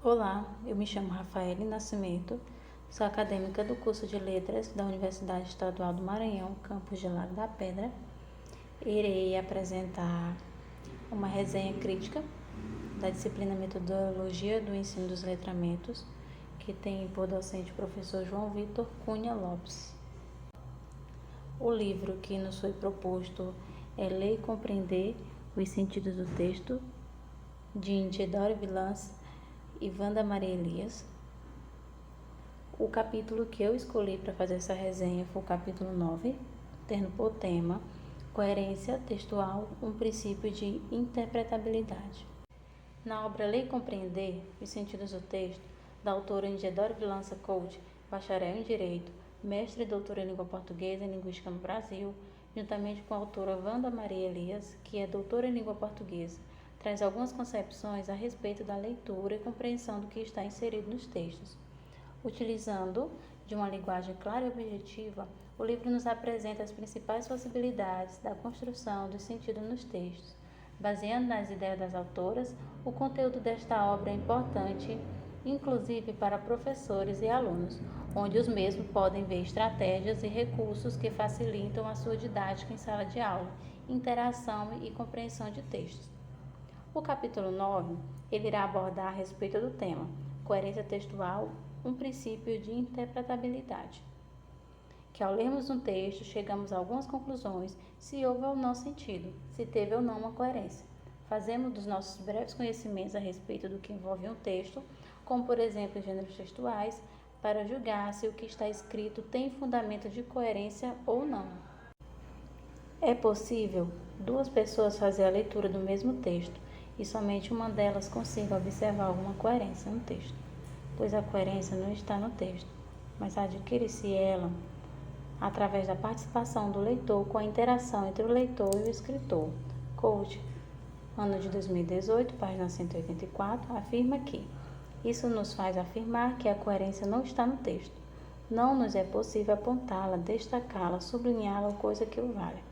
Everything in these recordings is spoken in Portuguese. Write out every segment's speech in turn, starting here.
Olá, eu me chamo Rafaele Nascimento, sou acadêmica do curso de Letras da Universidade Estadual do Maranhão, campus de Lago da Pedra. Irei apresentar uma resenha crítica da disciplina Metodologia do Ensino dos Letramentos, que tem por docente o professor João Vitor Cunha Lopes. O livro que nos foi proposto é Ler e Compreender os Sentidos do Texto, de Isidoro Villans e Wanda Maria Elias. O capítulo que eu escolhi para fazer essa resenha foi o capítulo 9, tendo por tema Coerência textual, um princípio de interpretabilidade. Na obra Ler e Compreender os Sentidos do Texto, da autora Isidoro Villans Couto, bacharel em Direito, mestre e doutora em Língua Portuguesa e Linguística no Brasil, juntamente com a autora Wanda Maria Elias, que é doutora em Língua Portuguesa, traz algumas concepções a respeito da leitura e compreensão do que está inserido nos textos. Utilizando de uma linguagem clara e objetiva, o livro nos apresenta as principais possibilidades da construção do sentido nos textos. Baseando nas ideias das autoras, o conteúdo desta obra é importante, inclusive para professores e alunos, onde os mesmos podem ver estratégias e recursos que facilitam a sua didática em sala de aula, interação e compreensão de textos. O capítulo 9, ele irá abordar a respeito do tema Coerência textual, um princípio de interpretabilidade, que ao lermos um texto chegamos a algumas conclusões se houve ou não sentido, se teve ou não uma coerência. Fazemos dos nossos breves conhecimentos a respeito do que envolve um texto, como por exemplo gêneros textuais, para julgar se o que está escrito tem fundamento de coerência ou não. É possível duas pessoas fazer a leitura do mesmo texto e somente uma delas consiga observar alguma coerência no texto, pois a coerência não está no texto, mas adquire-se ela através da participação do leitor com a interação entre o leitor e o escritor. Couto, ano de 2018, página 184, afirma que isso nos faz afirmar que a coerência não está no texto. Não nos é possível apontá-la, destacá-la, sublinhá-la ou coisa que o valha,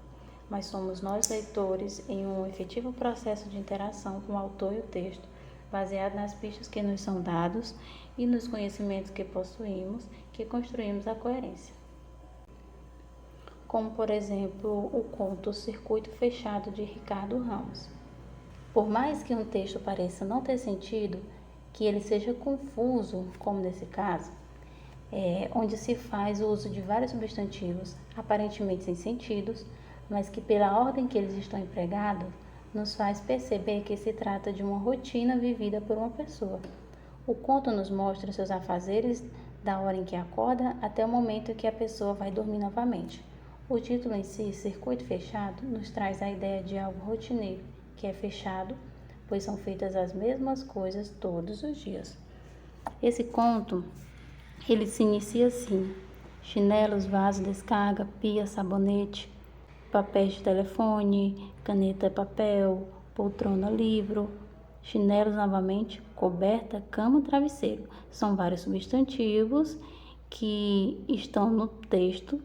mas somos nós leitores em um efetivo processo de interação com o autor e o texto, baseado nas pistas que nos são dados e nos conhecimentos que possuímos, que construímos a coerência. Como, por exemplo, o conto Circuito Fechado de Ricardo Ramos. Por mais que um texto pareça não ter sentido, que ele seja confuso, como nesse caso, onde se faz o uso de vários substantivos aparentemente sem sentidos, mas que pela ordem que eles estão empregados, nos faz perceber que se trata de uma rotina vivida por uma pessoa. O conto nos mostra seus afazeres da hora em que acorda até o momento em que a pessoa vai dormir novamente. O título em si, Circuito Fechado, nos traz a ideia de algo rotineiro, que é fechado, pois são feitas as mesmas coisas todos os dias. Esse conto, ele se inicia assim: chinelos, vaso, descarga, pia, sabonete, papéis de telefone, caneta, papel, poltrona, livro, chinelos novamente, coberta, cama, travesseiro. São vários substantivos que estão no texto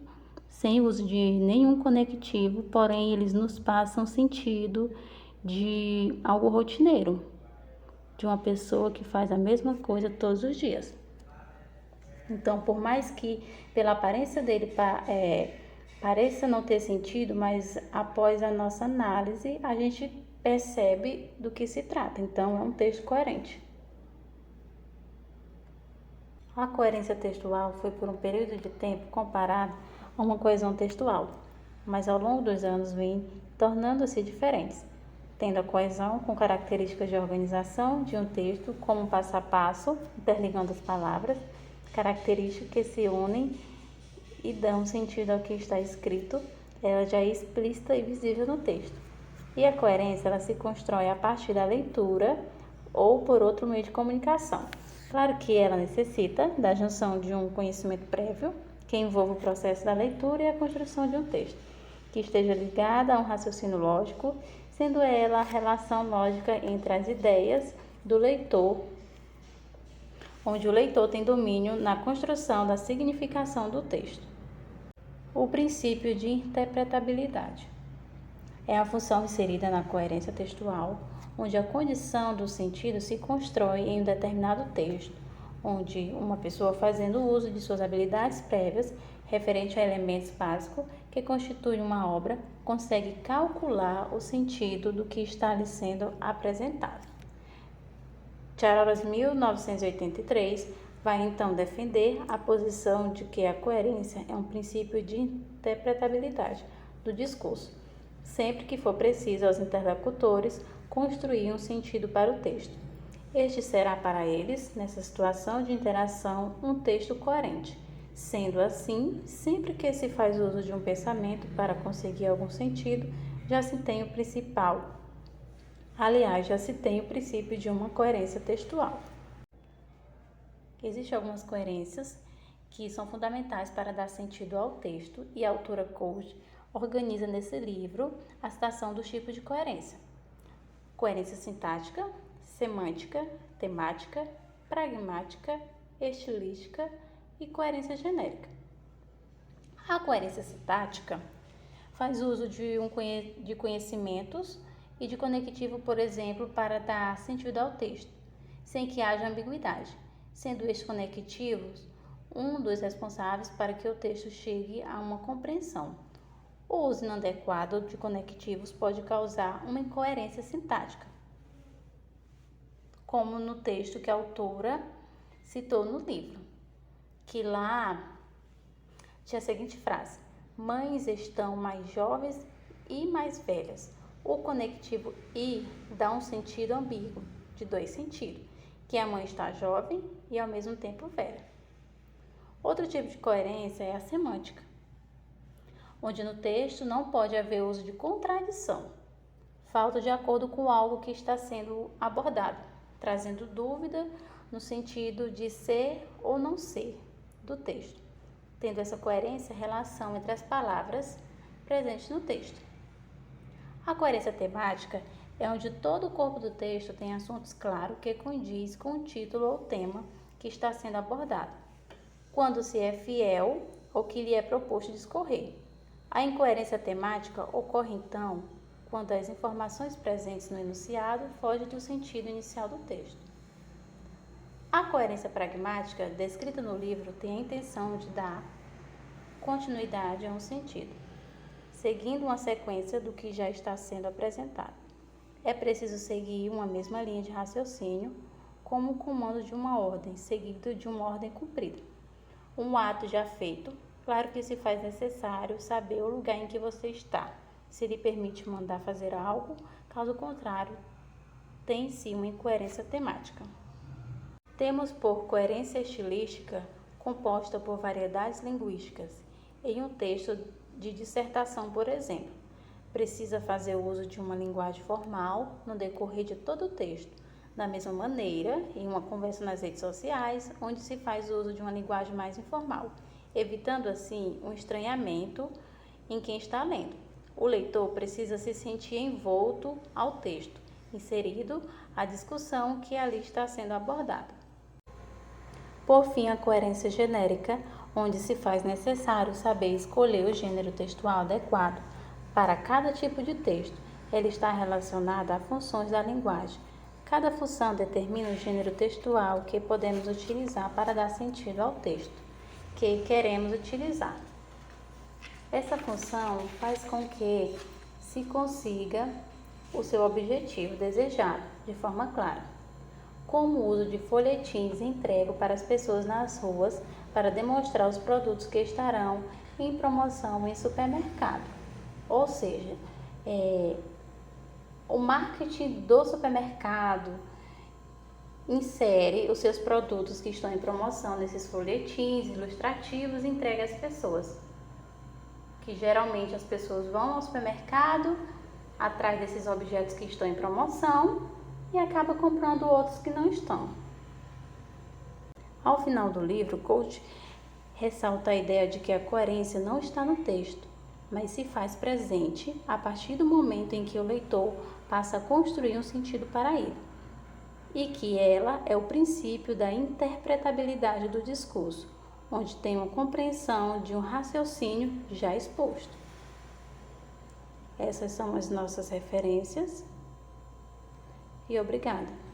sem uso de nenhum conectivo, porém eles nos passam sentido de algo rotineiro, de uma pessoa que faz a mesma coisa todos os dias. Então, por mais que pela aparência dele pareça não ter sentido, mas após a nossa análise, a gente percebe do que se trata. Então, é um texto coerente. A coerência textual foi por um período de tempo comparada a uma coesão textual, mas ao longo dos anos vem tornando-se diferentes, tendo a coesão com características de organização de um texto como um passo a passo, interligando as palavras, características que se unem e dão sentido ao que está escrito, ela já é explícita e visível no texto. E a coerência, ela se constrói a partir da leitura ou por outro meio de comunicação. Claro que ela necessita da junção de um conhecimento prévio, que envolva o processo da leitura e a construção de um texto, que esteja ligada a um raciocínio lógico, sendo ela a relação lógica entre as ideias do leitor, onde o leitor tem domínio na construção da significação do texto. O princípio de interpretabilidade. É a função inserida na coerência textual, onde a condição do sentido se constrói em um determinado texto, onde uma pessoa fazendo uso de suas habilidades prévias referente a elementos básicos que constituem uma obra, consegue calcular o sentido do que está lhe sendo apresentado. Charles, 1983, vai então defender a posição de que a coerência é um princípio de interpretabilidade do discurso, sempre que for preciso aos interlocutores construir um sentido para o texto. Este será para eles, nessa situação de interação, um texto coerente. Sendo assim, sempre que se faz uso de um pensamento para conseguir algum sentido, já se tem o principal. Aliás, já se tem o princípio de uma coerência textual. Existem algumas coerências que são fundamentais para dar sentido ao texto e a autora Coach organiza nesse livro a citação dos tipos de coerência: coerência sintática, semântica, temática, pragmática, estilística e coerência genérica. A coerência sintática faz uso de conhecimentos e de conectivo, por exemplo, para dar sentido ao texto, sem que haja ambiguidade, sendo estes conectivos um dos responsáveis para que o texto chegue a uma compreensão. O uso inadequado de conectivos pode causar uma incoerência sintática, como no texto que a autora citou no livro, que lá tinha a seguinte frase: mães estão mais jovens e mais velhas. O conectivo "e" dá um sentido ambíguo, de dois sentidos, que a mãe está jovem e ao mesmo tempo velha. Outro tipo de coerência é a semântica, onde no texto não pode haver uso de contradição, falta de acordo com algo que está sendo abordado, trazendo dúvida no sentido de ser ou não ser do texto, tendo essa coerência relação entre as palavras presentes no texto. A coerência temática é onde todo o corpo do texto tem assuntos claros que condiz com o título ou tema que está sendo abordado, quando se é fiel ao que lhe é proposto discorrer. A incoerência temática ocorre, então, quando as informações presentes no enunciado fogem do sentido inicial do texto. A coerência pragmática, descrita no livro, tem a intenção de dar continuidade a um sentido, seguindo uma sequência do que já está sendo apresentado. É preciso seguir uma mesma linha de raciocínio, como o comando de uma ordem, seguido de uma ordem cumprida. Um ato já feito, claro que se faz necessário saber o lugar em que você está, se lhe permite mandar fazer algo, caso contrário, tem em si uma incoerência temática. Temos por coerência estilística, composta por variedades linguísticas. Em um texto de dissertação, por exemplo, precisa fazer uso de uma linguagem formal no decorrer de todo o texto, da mesma maneira em uma conversa nas redes sociais, onde se faz uso de uma linguagem mais informal, evitando assim um estranhamento em quem está lendo. O leitor precisa se sentir envolto ao texto, inserido à discussão que ali está sendo abordada. Por fim, a coerência genérica, onde se faz necessário saber escolher o gênero textual adequado para cada tipo de texto. Ela está relacionada a funções da linguagem. Cada função determina o gênero textual que podemos utilizar para dar sentido ao texto que queremos utilizar. Essa função faz com que se consiga o seu objetivo desejado de forma clara, como o uso de folhetins entregue para as pessoas nas ruas para demonstrar os produtos que estarão em promoção em supermercado. Ou seja, o marketing do supermercado insere os seus produtos que estão em promoção nesses folhetins ilustrativos e entrega às pessoas. Que geralmente as pessoas vão ao supermercado atrás desses objetos que estão em promoção e acabam comprando outros que não estão. Ao final do livro, Coach ressalta a ideia de que a coerência não está no texto, mas se faz presente a partir do momento em que o leitor passa a construir um sentido para ele, e que ela é o princípio da interpretabilidade do discurso, onde tem uma compreensão de um raciocínio já exposto. Essas são as nossas referências e obrigada.